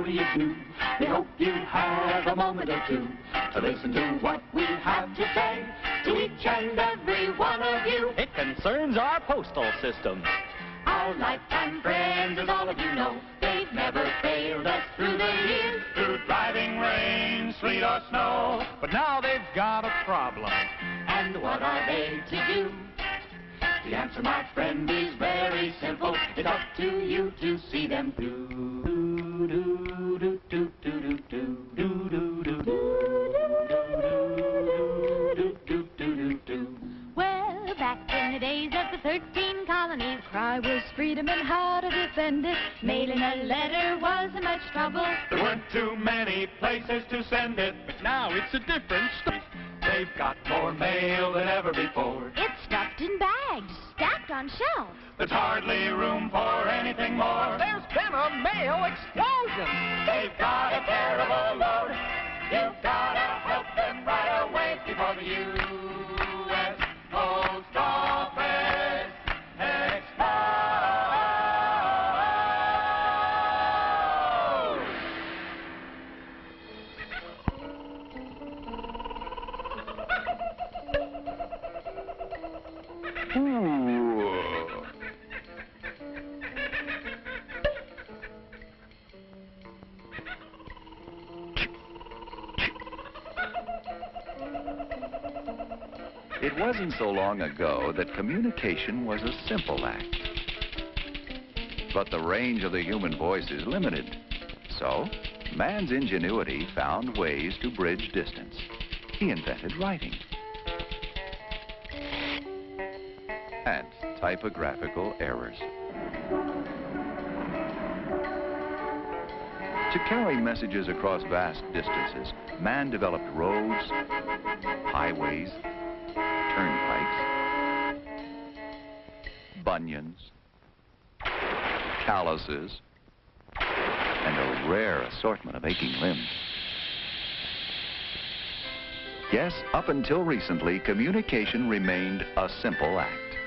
do you do? We hope you have a moment or two to listen to what we have to say to each and every one of you. It concerns our postal system. Our lifetime friends, as all of you know, they've never failed us through the years, through driving rain, sleet or snow. But now they've got a problem. And what are they to do? The answer, my friend, is very simple. It's up to you to see them through. Well, back in the days of the 13 colonies, cry was freedom and how to defend it. Mailing a letter wasn't much trouble. There weren't too many places to send it. But now it's a different story. They've got more mail than ever before. It's stuffed in bags, stacked on shelves. There's hardly room for anything more. There's been a mail explosion. They've got a terrible load. You've got to help them right away before the U.S. Post Office explodes. It wasn't so long ago that communication was a simple act. But the range of the human voice is limited. So, man's ingenuity found ways to bridge distance. He invented writing. And typographical errors. To carry messages across vast distances, man developed roads, highways, turnpikes, bunions, calluses, and a rare assortment of aching limbs. Yes, up until recently, communication remained a simple act.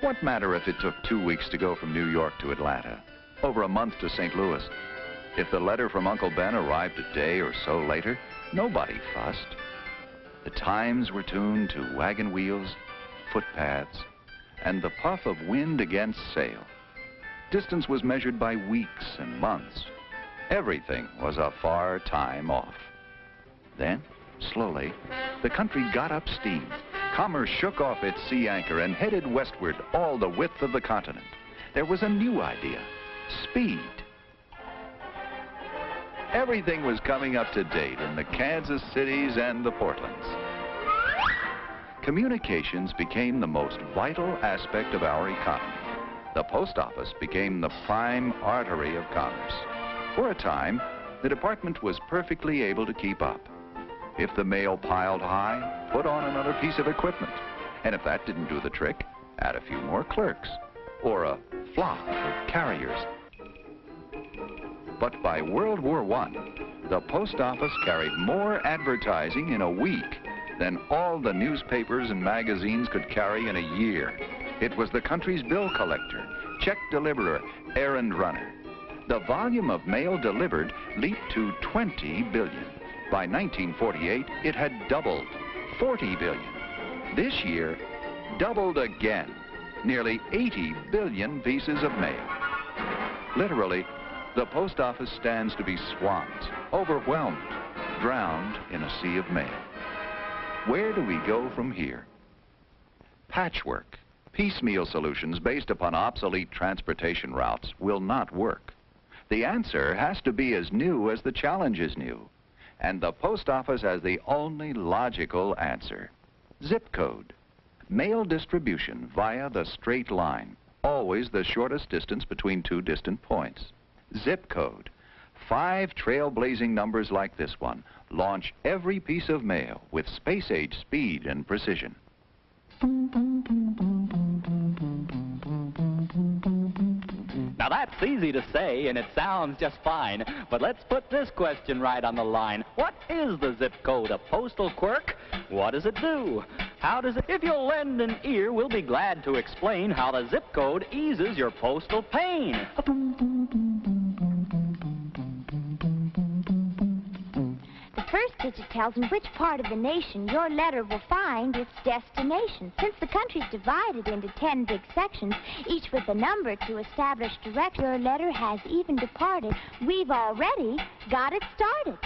What matter if it took 2 weeks to go from New York to Atlanta, over a month to St. Louis? If the letter from Uncle Ben arrived a day or so later, nobody fussed. The times were tuned to wagon wheels, footpaths, and the puff of wind against sail. Distance was measured by weeks and months. Everything was a far time off. Then, slowly, the country got up steam. Commerce shook off its sea anchor and headed westward all the width of the continent. There was a new idea: speed. Everything was coming up to date in the Kansas cities and the Portlands. Communications became the most vital aspect of our economy. The post office became the prime artery of commerce. For a time, the department was perfectly able to keep up. If the mail piled high, put on another piece of equipment. And if that didn't do the trick, add a few more clerks or a flock of carriers. But by World War I, the post office carried more advertising in a week than all the newspapers and magazines could carry in a year. It was the country's bill collector, check deliverer, errand runner. The volume of mail delivered leaped to 20 billion. By 1948, it had doubled, 40 billion. This year, doubled again, nearly 80 billion pieces of mail. Literally, the post office stands to be swamped, overwhelmed, drowned in a sea of mail. Where do we go from here? Patchwork, piecemeal solutions based upon obsolete transportation routes will not work. The answer has to be as new as the challenge is new. And the post office has the only logical answer: zip code. Mail distribution via the straight line, always the shortest distance between two distant points. Zip code. 5 trailblazing numbers like this one launch every piece of mail with space-age speed and precision. Now that's easy to say and it sounds just fine, but let's put this question right on the line. What is the zip code? A postal quirk? What does it do? How does it? If you'll lend an ear, we'll be glad to explain how the zip code eases your postal pain. first digit tells in which part of the nation your letter will find its destination. Since the country's divided into 10 big sections, each with a number to establish direct, your letter has even departed. We've already got it started.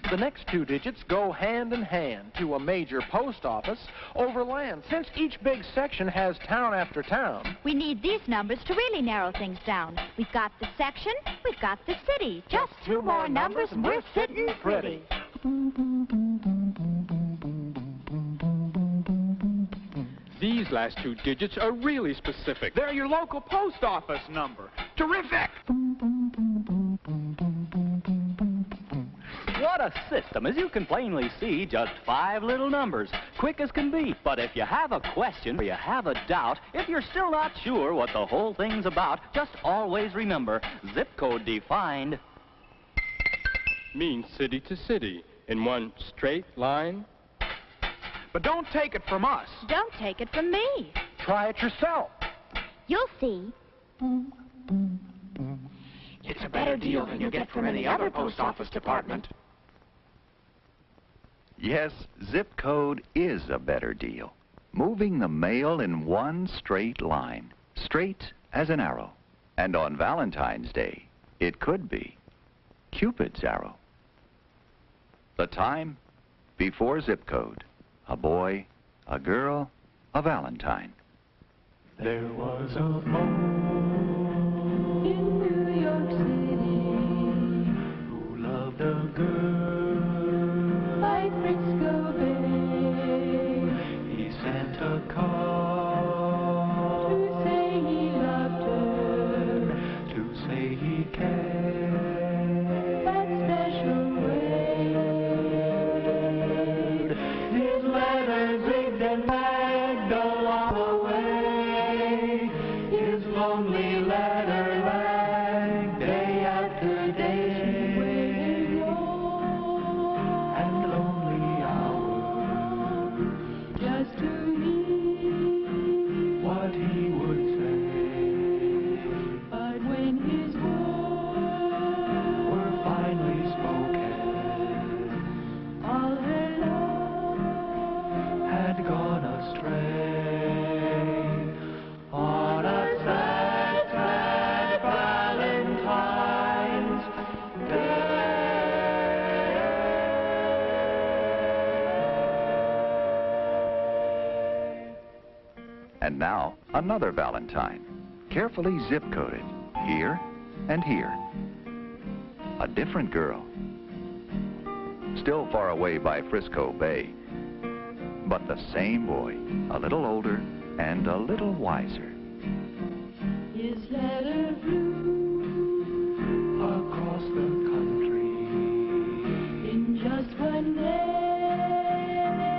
The next 2 digits go hand in hand to a major post office over land. Since each big section has town after town, We need these numbers to really narrow things down. We've got the section, we've got the city. Just 2 more numbers and we're sitting pretty. These last 2 digits are really specific. They're your local post office number. Terrific! What a system. As you can plainly see, just 5 little numbers. Quick as can be. But if you have a question or you have a doubt, if you're still not sure what the whole thing's about, just always remember, zip code defined Means city to city in one straight line. But don't take it from us. Don't take it from me. try it yourself. You'll see. It's a better deal than you get from any other post office department. Yes, zip code is a better deal. Moving the mail in one straight line, straight as an arrow. And on Valentine's Day, it could be Cupid's arrow. The time before zip code. A boy, a girl, a Valentine. There was a boy in New York City who loved a girl by Frisco Bay. He sent a card to say he loved her, to say he cared that special way. His letters zigged and wagged along the way. His lonely letter lagged day after day. And lonely hours just to hear what he would say. But when his words were finally spoken, all her love had gone astray. On a sad, sad Valentine's Day. And now, another Valentine, carefully zip-coded, here and here. A different girl, still far away by Frisco Bay, but the same boy, a little older and a little wiser. His letter flew across the country in just one day.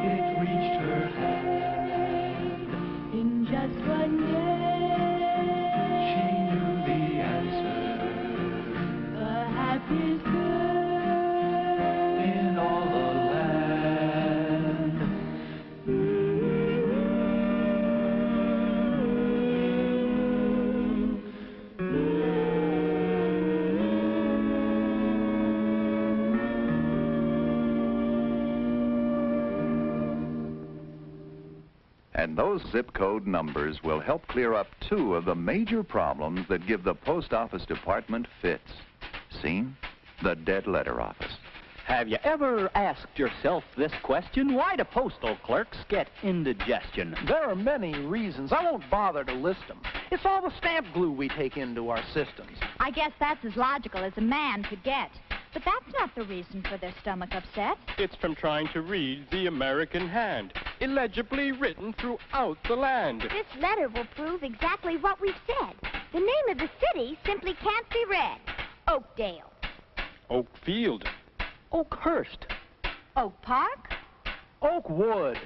It reached her hand in just one day. She knew the answer, the happiest girl in all the land. And those zip code numbers will help clear up 2 of the major problems that give the post office department fits. Seen? The dead letter office. Have you ever asked yourself this question? Why do postal clerks get indigestion? There are many reasons. I won't bother to list them. It's all the stamp glue we take into our systems. I guess that's as logical as a man could get. But that's not the reason for their stomach upset. It's from trying to read the American hand, illegibly written throughout the land. This letter will prove exactly what we've said. The name of the city simply can't be read. Oakdale. Oakfield. Oakhurst. Oak Park? Oakwood.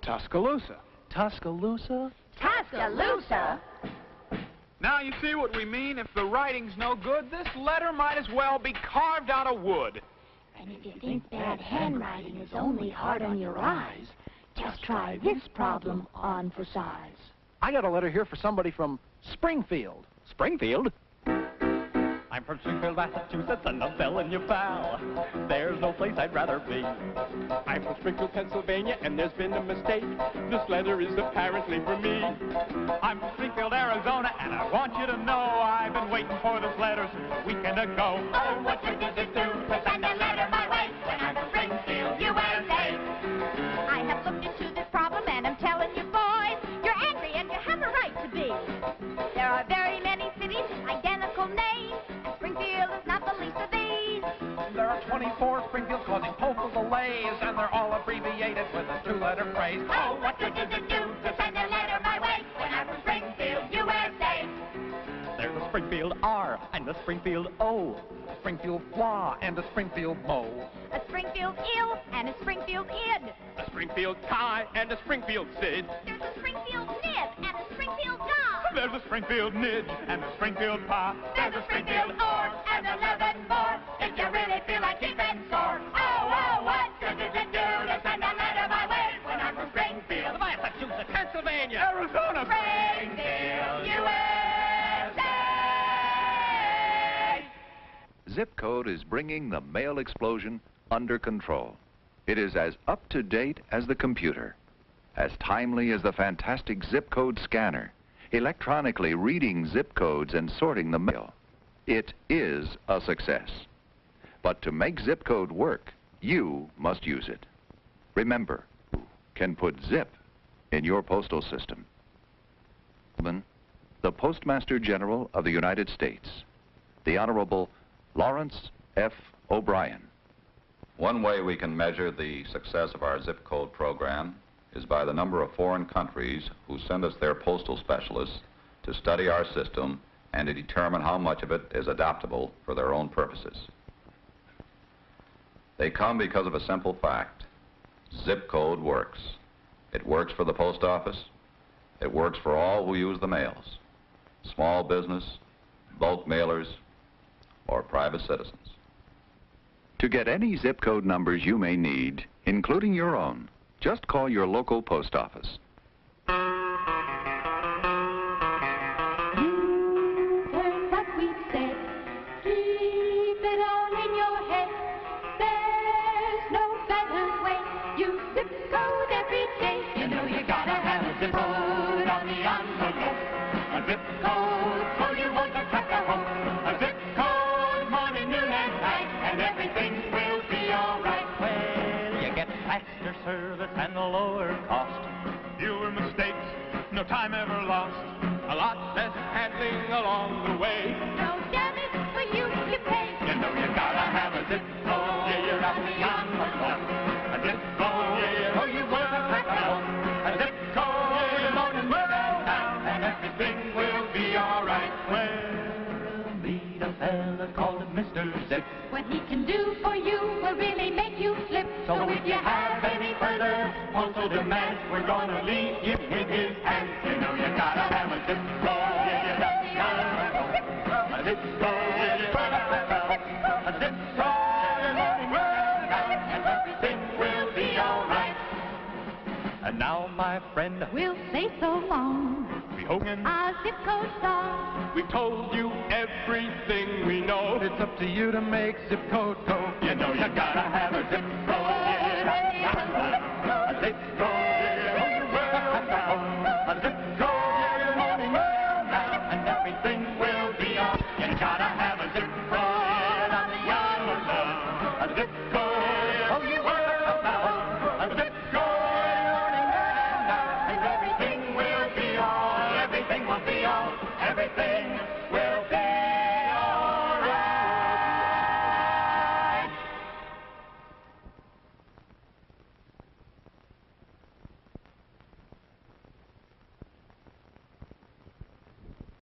Tuscaloosa. Tuscaloosa? Tuscaloosa. Now you see what we mean? If the writing's no good, this letter might as well be carved out of wood. And if you think bad handwriting is only hard on your eyes, just try this problem on for size. I got a letter here for somebody from Springfield. Springfield? I'm from Springfield, Massachusetts, and I'm telling you, pal, there's no place I'd rather be. I'm from Springfield, Pennsylvania, and there's been a mistake. This letter is apparently for me. I'm from Springfield, Arizona, and I want you to know I've been waiting for this letter since a weekend ago. Oh, what good does it do to send a letter my way when I'm from Springfield, USA? I have looked into this problem, and I'm telling you, boys, you're angry and you have a right to be. There are very many cities with identical names, and Springfield is not the least of these. There are 24 Springfields causing postal delays, and they're all abbreviated with a two-letter phrase. Oh, what good does it do to send a letter my way when I'm from Springfield, USA? There's a Springfield R and a Springfield O. A Springfield flaw and a Springfield mow. A Springfield ill and a Springfield id. A Springfield Kai and a Springfield Sid. There's a Springfield nib and a Springfield dog. There's a Springfield Nidge and a Springfield Pa. There's a Springfield or and 11 more if you really feel like keeping score. Oh, what good does it do to send a letter my way when I'm from Springfield, Massachusetts, Pennsylvania, Arizona. Springfield, USA? Zip code is bringing the mail explosion under control. It is as up-to-date as the computer, as timely as the fantastic zip code scanner, electronically reading zip codes and sorting the mail. It is a success. But to make zip code work, you must use it. Remember, you can put zip in your postal system. The Postmaster General of the United States, the Honorable Lawrence F. O'Brien. One way we can measure the success of our zip code program is by the number of foreign countries who send us their postal specialists to study our system and to determine how much of it is adaptable for their own purposes. They come because of a simple fact. Zip code works. It works for the post office. It works for all who use the mails. Small business, bulk mailers, or private citizens. To get any zip code numbers you may need, including your own, just call your local post office. You've heard what we've said. Keep it all in your head. There's no better way. Use zip code every day. You know you gotta have a zip code on the envelope. A zip code so you won't attract a hope. A zip code morning, noon, and night, and everything will be all right. Well, you get faster service and a lower cost. Fewer mistakes, no time ever lost. A lot less handling along the way. No damage for you to pay. You know you gotta have a zip code. Yeah, you're out beyond the clock. A zip code, yeah, oh, you won't attract a hope. A zip code, yeah, you're morning, noon, and night, and everything will be all right. Well, meet a fella called Mr. Zip. What he can do for you will really make you flip. So if you have any further postal demands, we're gonna leave you in his hands. You know you gotta have a zip code. Yeah, you got to have a zip code. Yeah, you gotta have a zip code. And everything will be all right. And now, my friend, We'll say so long. We Hogan, Our zip code song. We've told you everything we know. It's up to you to make zip code go. you know you gotta have a zip code. Yeah, you gotta have a zip code.